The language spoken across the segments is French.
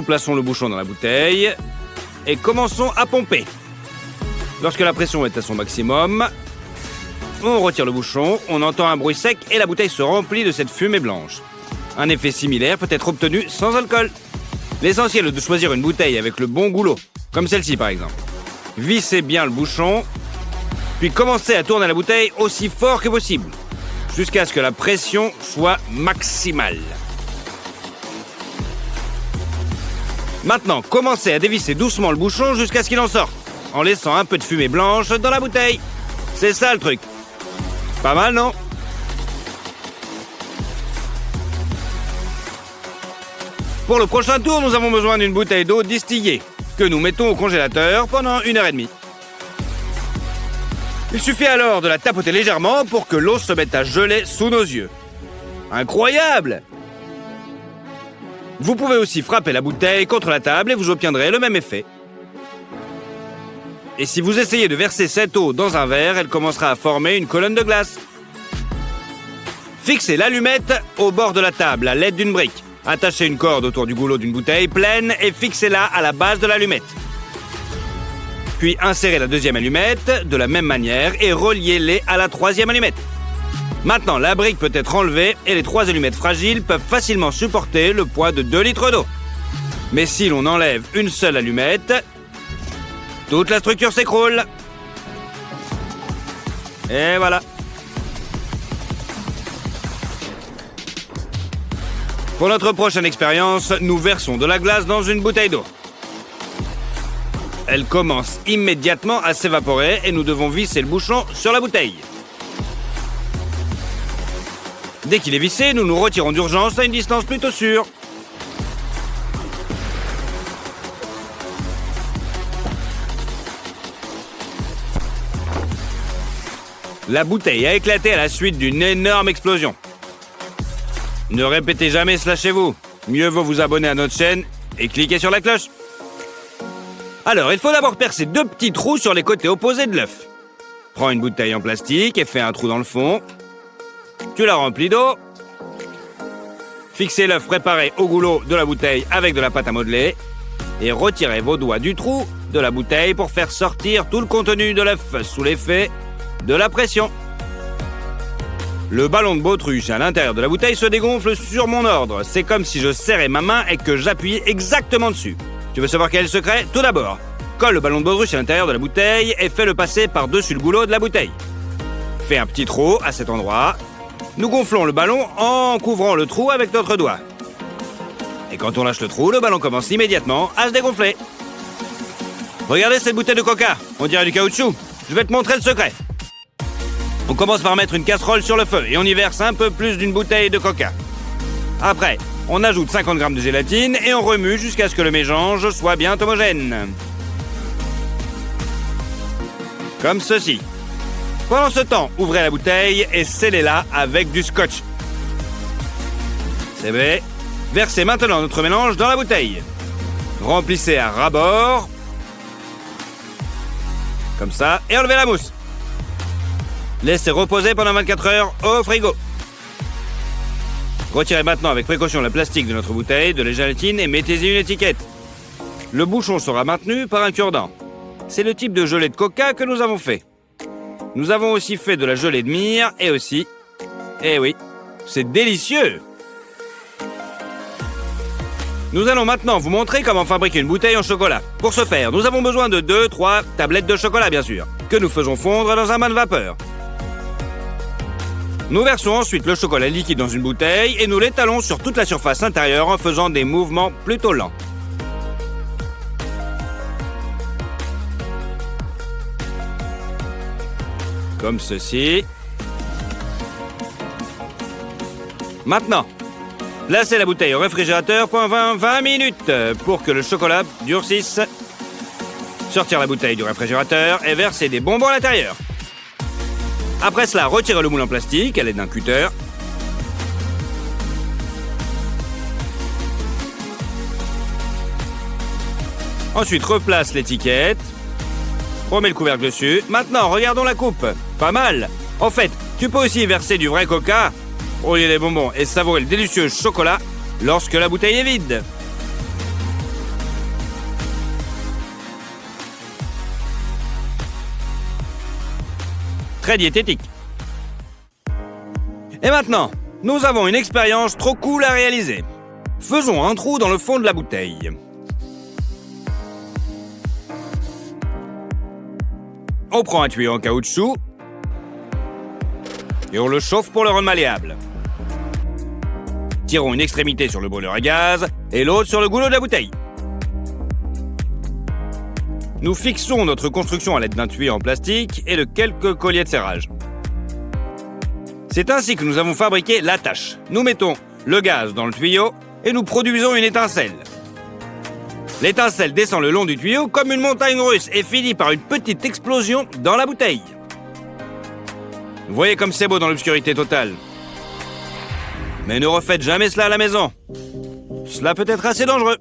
Nous plaçons le bouchon dans la bouteille et commençons à pomper. Lorsque la pression est à son maximum, on retire le bouchon, on entend un bruit sec et la bouteille se remplit de cette fumée blanche. Un effet similaire peut être obtenu sans alcool. L'essentiel est de choisir une bouteille avec le bon goulot, comme celle-ci par exemple. Vissez bien le bouchon, puis commencez à tourner la bouteille aussi fort que possible, jusqu'à ce que la pression soit maximale. Maintenant, commencez à dévisser doucement le bouchon jusqu'à ce qu'il en sorte, en laissant un peu de fumée blanche dans la bouteille. C'est ça le truc. Pas mal, non? Pour le prochain tour, nous avons besoin d'une bouteille d'eau distillée, que nous mettons au congélateur pendant 1h30. Il suffit alors de la tapoter légèrement pour que l'eau se mette à geler sous nos yeux. Incroyable! Vous pouvez aussi frapper la bouteille contre la table et vous obtiendrez le même effet. Et si vous essayez de verser cette eau dans un verre, elle commencera à former une colonne de glace. Fixez l'allumette au bord de la table à l'aide d'une brique. Attachez une corde autour du goulot d'une bouteille pleine et fixez-la à la base de l'allumette. Puis insérez la deuxième allumette de la même manière et reliez-les à la troisième allumette. Maintenant, la brique peut être enlevée et les 3 allumettes fragiles peuvent facilement supporter le poids de 2 litres d'eau. Mais si l'on enlève une seule allumette, toute la structure s'écroule. Et voilà. Pour notre prochaine expérience, nous versons de la glace dans une bouteille d'eau. Elle commence immédiatement à s'évaporer et nous devons visser le bouchon sur la bouteille. Dès qu'il est vissé, nous nous retirons d'urgence à une distance plutôt sûre. La bouteille a éclaté à la suite d'une énorme explosion. Ne répétez jamais cela chez vous. Mieux vaut vous abonner à notre chaîne et cliquer sur la cloche. Alors, il faut d'abord percer 2 petits trous sur les côtés opposés de l'œuf. Prends une bouteille en plastique et fais un trou dans le fond. Tu la remplis d'eau. Fixez l'œuf préparé au goulot de la bouteille avec de la pâte à modeler et retirez vos doigts du trou de la bouteille pour faire sortir tout le contenu de l'œuf sous l'effet de la pression. Le ballon de baudruche à l'intérieur de la bouteille se dégonfle sur mon ordre. C'est comme si je serrais ma main et que j'appuyais exactement dessus. Tu veux savoir quel est le secret? Tout d'abord, colle le ballon de baudruche à l'intérieur de la bouteille et fais-le passer par-dessus le goulot de la bouteille. Fais un petit trou à cet endroit. Nous gonflons le ballon en couvrant le trou avec notre doigt. Et quand on lâche le trou, le ballon commence immédiatement à se dégonfler. Regardez cette bouteille de coca, on dirait du caoutchouc. Je vais te montrer le secret. On commence par mettre une casserole sur le feu et on y verse un peu plus d'une bouteille de coca. Après, on ajoute 50 g de gélatine et on remue jusqu'à ce que le mélange soit bien homogène. Comme ceci. Pendant ce temps, ouvrez la bouteille et scellez-la avec du scotch. C'est vrai. Versez maintenant notre mélange dans la bouteille. Remplissez à ras-bord. Comme ça, et enlevez la mousse. Laissez reposer pendant 24 heures au frigo. Retirez maintenant avec précaution le plastique de notre bouteille de la gélatine et mettez-y une étiquette. Le bouchon sera maintenu par un cure-dent. C'est le type de gelée de coca que nous avons fait. Nous avons aussi fait de la gelée de myrrhe et aussi... Eh oui, c'est délicieux! Nous allons maintenant vous montrer comment fabriquer une bouteille en chocolat. Pour ce faire, nous avons besoin de 2-3 tablettes de chocolat, bien sûr, que nous faisons fondre dans un bain de vapeur. Nous versons ensuite le chocolat liquide dans une bouteille et nous l'étalons sur toute la surface intérieure en faisant des mouvements plutôt lents. Comme ceci. Maintenant, placez la bouteille au réfrigérateur pendant 20 minutes pour que le chocolat durcisse. Sortir la bouteille du réfrigérateur et verser des bonbons à l'intérieur. Après cela, retirez le moule en plastique à l'aide d'un cutter. Ensuite, replace l'étiquette. Remets le couvercle dessus. Maintenant, regardons la coupe. Pas mal. En fait, tu peux aussi verser du vrai coca au lieu des bonbons et savourer le délicieux chocolat lorsque la bouteille est vide. très diététique. Et maintenant, nous avons une expérience trop cool à réaliser. Faisons un trou dans le fond de la bouteille. On prend un tuyau en caoutchouc et on le chauffe pour le rendre malléable. Tirons une extrémité sur le brûleur à gaz et l'autre sur le goulot de la bouteille. Nous fixons notre construction à l'aide d'un tuyau en plastique et de quelques colliers de serrage. C'est ainsi que nous avons fabriqué l'attache. Nous mettons le gaz dans le tuyau et nous produisons une étincelle. L'étincelle descend le long du tuyau comme une montagne russe et finit par une petite explosion dans la bouteille. Vous voyez comme c'est beau dans l'obscurité totale. Mais ne refaites jamais cela à la maison. Cela peut être assez dangereux.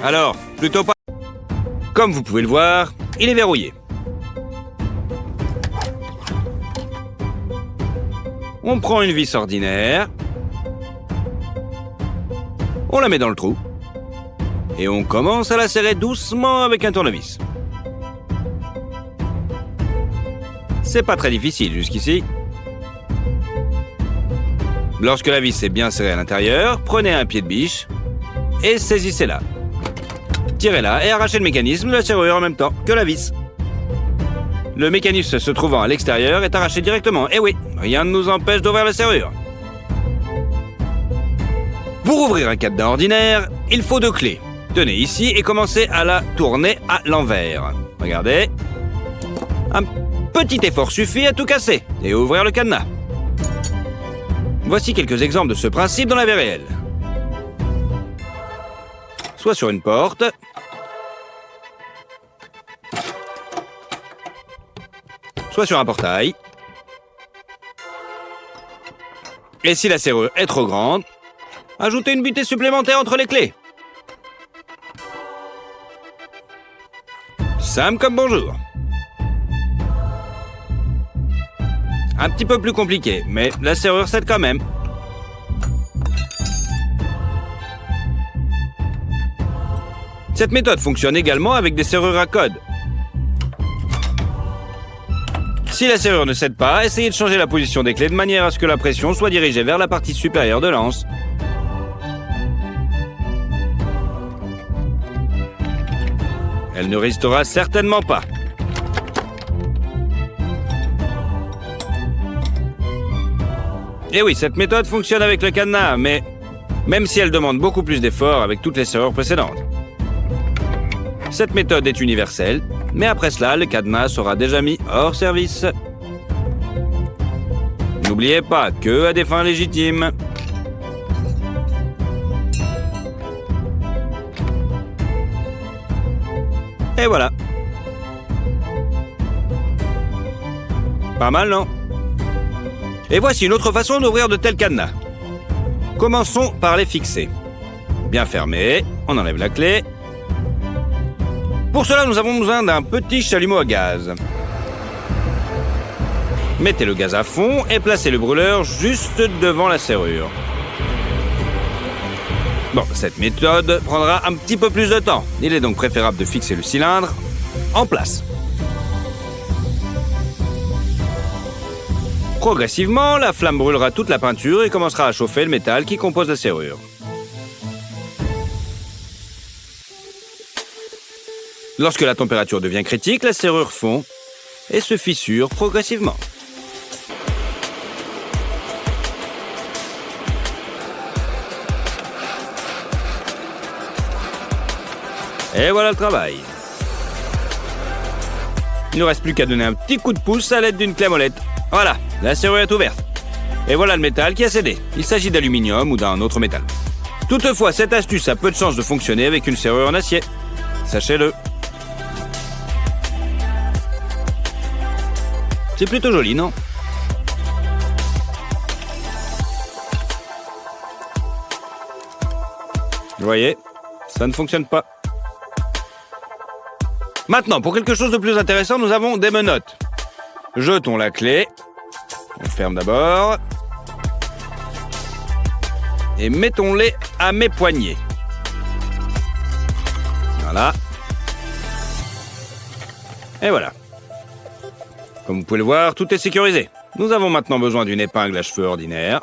Alors, plutôt pas. Comme vous pouvez le voir, il est verrouillé. On prend une vis ordinaire. On la met dans le trou. Et on commence à la serrer doucement avec un tournevis. C'est pas très difficile jusqu'ici. Lorsque la vis est bien serrée à l'intérieur, prenez un pied de biche et saisissez-la. Tirez-la et arrachez le mécanisme de la serrure en même temps que la vis. Le mécanisme se trouvant à l'extérieur est arraché directement. Et oui, rien ne nous empêche d'ouvrir la serrure. Pour ouvrir un cadenas ordinaire, il faut 2 clés. Tenez ici et commencez à la tourner à l'envers. Regardez. Un petit effort suffit à tout casser et ouvrir le cadenas. Voici quelques exemples de ce principe dans la vie réelle. Soit sur une porte, soit sur un portail. Et si la serrure est trop grande, ajoutez une butée supplémentaire entre les clés. Simple comme bonjour. Un petit peu plus compliqué, mais la serrure s'aide quand même. Cette méthode fonctionne également avec des serrures à code. Si la serrure ne cède pas, essayez de changer la position des clés de manière à ce que la pression soit dirigée vers la partie supérieure de l'anse. Elle ne résistera certainement pas. Et oui, cette méthode fonctionne avec le cadenas, mais même si elle demande beaucoup plus d'efforts avec toutes les serrures précédentes. Cette méthode est universelle, mais après cela, le cadenas sera déjà mis hors service. N'oubliez pas que à des fins légitimes. Et voilà. Pas mal, non? Et voici une autre façon d'ouvrir de tels cadenas. Commençons par les fixer. Bien fermés, on enlève la clé. Pour cela, nous avons besoin d'un petit chalumeau à gaz. Mettez le gaz à fond et placez le brûleur juste devant la serrure. Bon, cette méthode prendra un petit peu plus de temps. Il est donc préférable de fixer le cylindre en place. Progressivement, la flamme brûlera toute la peinture et commencera à chauffer le métal qui compose la serrure. Lorsque la température devient critique, la serrure fond et se fissure progressivement. Et voilà le travail. Il ne reste plus qu'à donner un petit coup de pouce à l'aide d'une clé à molette. Voilà, la serrure est ouverte. Et voilà le métal qui a cédé. Il s'agit d'aluminium ou d'un autre métal. Toutefois, cette astuce a peu de chances de fonctionner avec une serrure en acier. Sachez-le. C'est plutôt joli, non? Vous voyez, ça ne fonctionne pas. Maintenant, pour quelque chose de plus intéressant, nous avons des menottes. Jetons la clé. On ferme d'abord. Et mettons-les à mes poignets. Voilà. Et voilà. Comme vous pouvez le voir, tout est sécurisé. Nous avons maintenant besoin d'une épingle à cheveux ordinaire.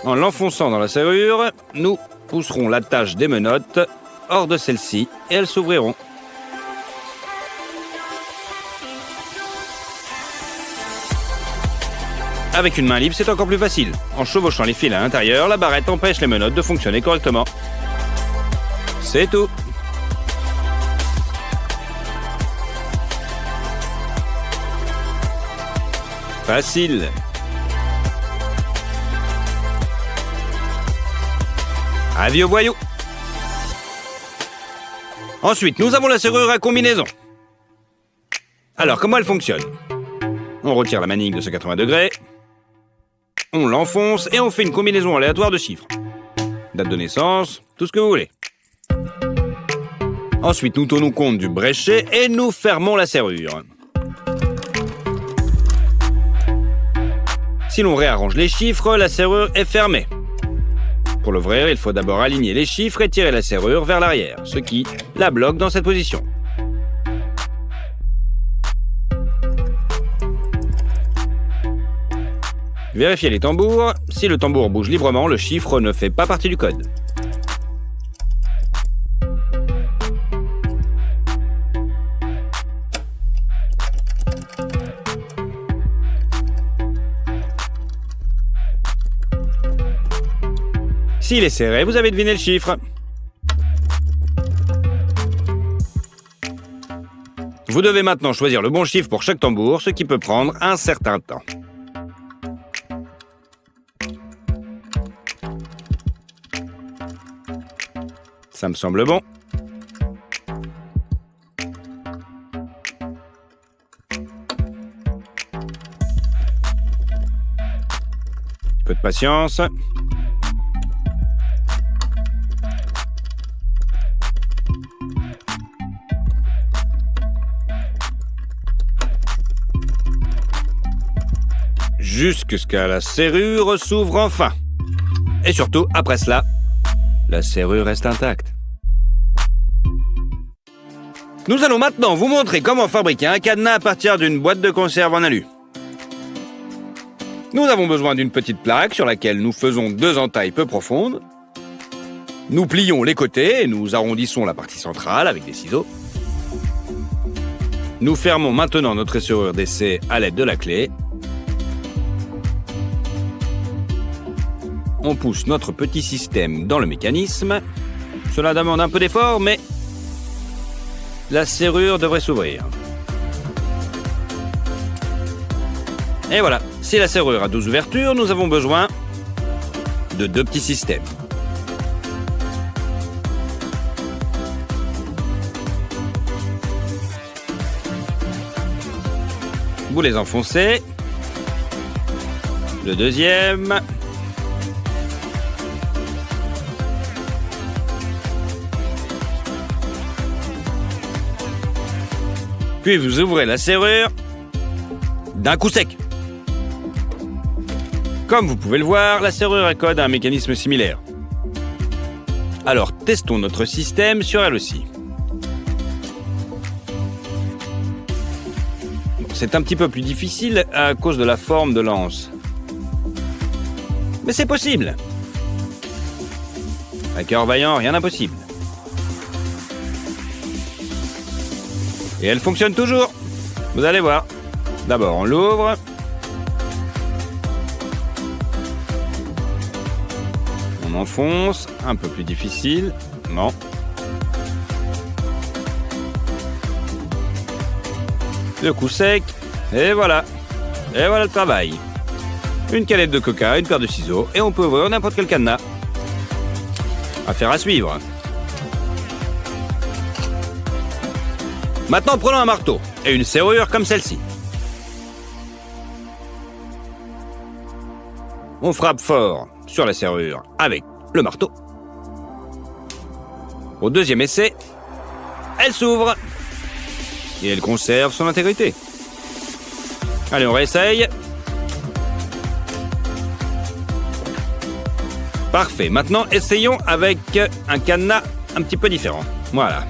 En l'enfonçant dans la serrure, nous pousserons l'attache des menottes hors de celle-ci et elles s'ouvriront. Avec une main libre, c'est encore plus facile. En chevauchant les fils à l'intérieur, la barrette empêche les menottes de fonctionner correctement. C'est tout. Facile. Avis aux voyous. Ensuite, nous avons la serrure à combinaison. Alors, comment elle fonctionne? On retire la manille de 180 degrés. On l'enfonce et on fait une combinaison aléatoire de chiffres. Date de naissance, tout ce que vous voulez. Ensuite, nous tenons compte du bréchet et nous fermons la serrure. Si l'on réarrange les chiffres, la serrure est fermée. Pour l'ouvrir, il faut d'abord aligner les chiffres et tirer la serrure vers l'arrière, ce qui la bloque dans cette position. Vérifiez les tambours. Si le tambour bouge librement, le chiffre ne fait pas partie du code. S'il est serré, vous avez deviné le chiffre. Vous devez maintenant choisir le bon chiffre pour chaque tambour, ce qui peut prendre un certain temps. Ça me semble bon. Un peu de patience. Jusqu'à la serrure s'ouvre enfin. Et surtout, après cela, la serrure reste intacte. Nous allons maintenant vous montrer comment fabriquer un cadenas à partir d'une boîte de conserve en alu. Nous avons besoin d'une petite plaque sur laquelle nous faisons 2 entailles peu profondes. Nous plions les côtés et nous arrondissons la partie centrale avec des ciseaux. Nous fermons maintenant notre serrure d'essai à l'aide de la clé. On pousse notre petit système dans le mécanisme. Cela demande un peu d'effort, mais la serrure devrait s'ouvrir. Et voilà, si la serrure a 12 ouvertures, nous avons besoin de 2 petits systèmes. Vous les enfoncez. Le deuxième. Puis vous ouvrez la serrure d'un coup sec. Comme vous pouvez le voir, la serrure accode à un mécanisme similaire. Alors testons notre système sur elle aussi. C'est un petit peu plus difficile à cause de la forme de l'anse. Mais c'est possible. À cœur vaillant, rien d'impossible. Et elle fonctionne toujours. Vous allez voir. D'abord, on l'ouvre. On enfonce. Un peu plus difficile. Non. Le coup sec. Et voilà. Et voilà le travail. Une canette de coca, une paire de ciseaux. Et on peut ouvrir n'importe quel cadenas. Affaire à suivre. Maintenant, prenons un marteau et une serrure comme celle-ci. On frappe fort sur la serrure avec le marteau. Au deuxième essai, elle s'ouvre et elle conserve son intégrité. Allez, on réessaye. Parfait. Maintenant, essayons avec un cadenas un petit peu différent. Voilà.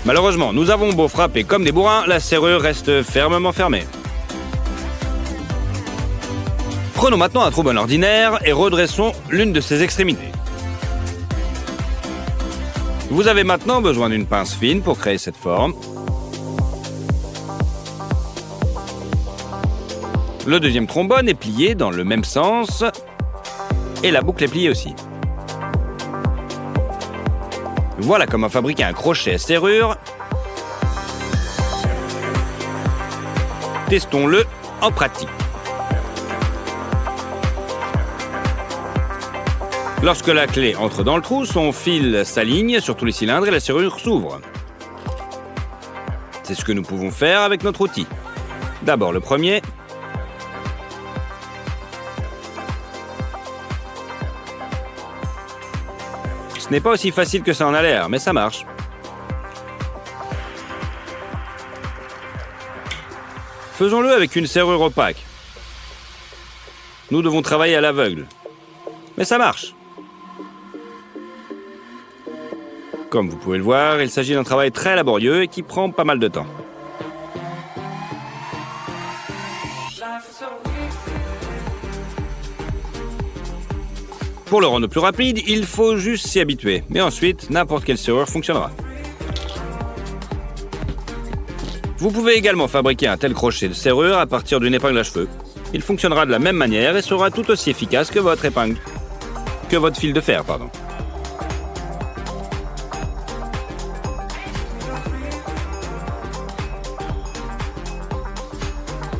Malheureusement, nous avons beau frapper comme des bourrins, la serrure reste fermement fermée. Prenons maintenant un trombone ordinaire et redressons l'une de ses extrémités. Vous avez maintenant besoin d'une pince fine pour créer cette forme. Le deuxième trombone est plié dans le même sens et la boucle est pliée aussi. Voilà comment fabriquer un crochet à serrure. Testons-le en pratique. Lorsque la clé entre dans le trou, son fil s'aligne sur tous les cylindres et la serrure s'ouvre. C'est ce que nous pouvons faire avec notre outil. D'abord le premier. Ce n'est pas aussi facile que ça en a l'air, mais ça marche. Faisons-le avec une serrure opaque. Nous devons travailler à l'aveugle. Mais ça marche. Comme vous pouvez le voir, il s'agit d'un travail très laborieux et qui prend pas mal de temps. Pour le rendre plus rapide, il faut juste s'y habituer. Mais ensuite, n'importe quelle serrure fonctionnera. Vous pouvez également fabriquer un tel crochet de serrure à partir d'une épingle à cheveux. Il fonctionnera de la même manière et sera tout aussi efficace que votre épingle. Que votre fil de fer, pardon.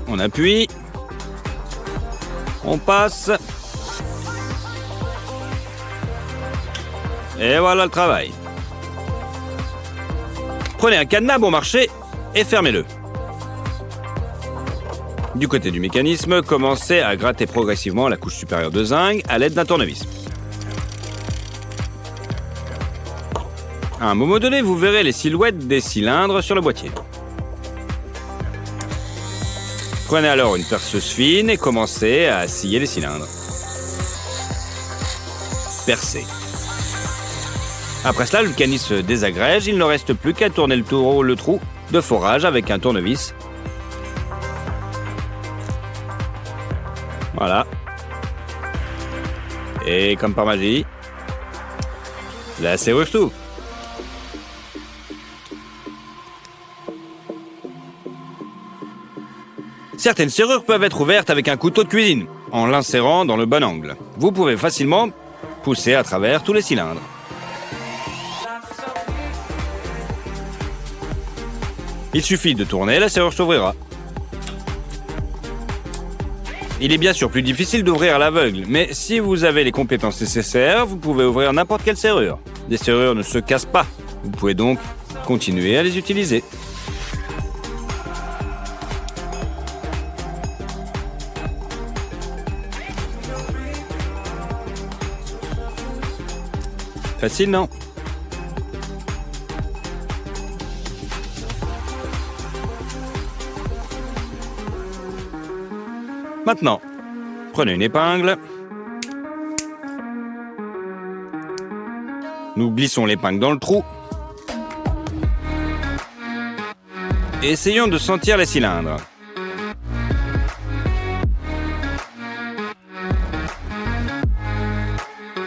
On appuie. On passe. Et voilà le travail. Prenez un cadenas bon marché et fermez-le. Du côté du mécanisme, commencez à gratter progressivement la couche supérieure de zinc à l'aide d'un tournevis. À un moment donné, vous verrez les silhouettes des cylindres sur le boîtier. Prenez alors une perceuse fine et commencez à scier les cylindres. Percez. Après cela, le mécanisme se désagrège, il ne reste plus qu'à tourner le trou de forage avec un tournevis. Voilà. Et comme par magie, la serrure s'ouvre. Certaines serrures peuvent être ouvertes avec un couteau de cuisine, en l'insérant dans le bon angle. Vous pouvez facilement pousser à travers tous les cylindres. Il suffit de tourner, la serrure s'ouvrira. Il est bien sûr plus difficile d'ouvrir à l'aveugle, mais si vous avez les compétences nécessaires, vous pouvez ouvrir n'importe quelle serrure. Les serrures ne se cassent pas. Vous pouvez donc continuer à les utiliser. Facile, non ? Maintenant, prenez une épingle. Nous glissons l'épingle dans le trou. Et essayons de sentir les cylindres.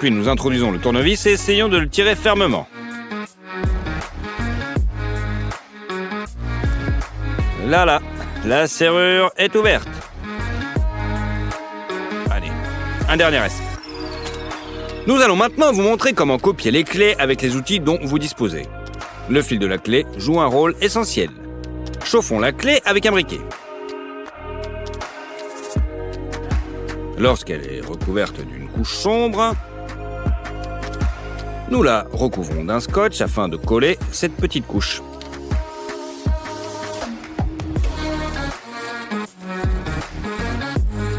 Puis nous introduisons le tournevis et essayons de le tirer fermement. Là, la serrure est ouverte. Allez, un dernier essai. Nous allons maintenant vous montrer comment copier les clés avec les outils dont vous disposez. Le fil de la clé joue un rôle essentiel. Chauffons la clé avec un briquet. Lorsqu'elle est recouverte d'une couche sombre, nous la recouvrons d'un scotch afin de coller cette petite couche.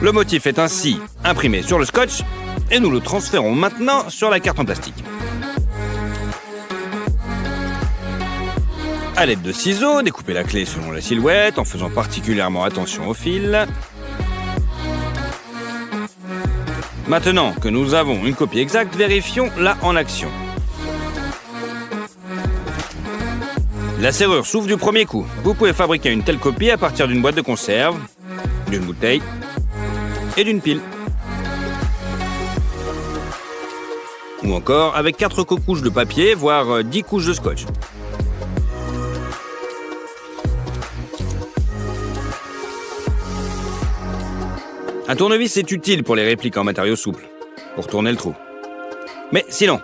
Le motif est ainsi imprimé sur le scotch et nous le transférons maintenant sur la carte en plastique. À l'aide de ciseaux, découpez la clé selon la silhouette en faisant particulièrement attention au fil. Maintenant que nous avons une copie exacte, vérifions-la en action. La serrure s'ouvre du premier coup. Vous pouvez fabriquer une telle copie à partir d'une boîte de conserve, d'une bouteille et d'une pile. Ou encore avec 4 couches de papier, voire 10 couches de scotch. Un tournevis est utile pour les répliques en matériaux souples, pour tourner le trou. Mais sinon,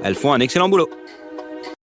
elles font un excellent boulot.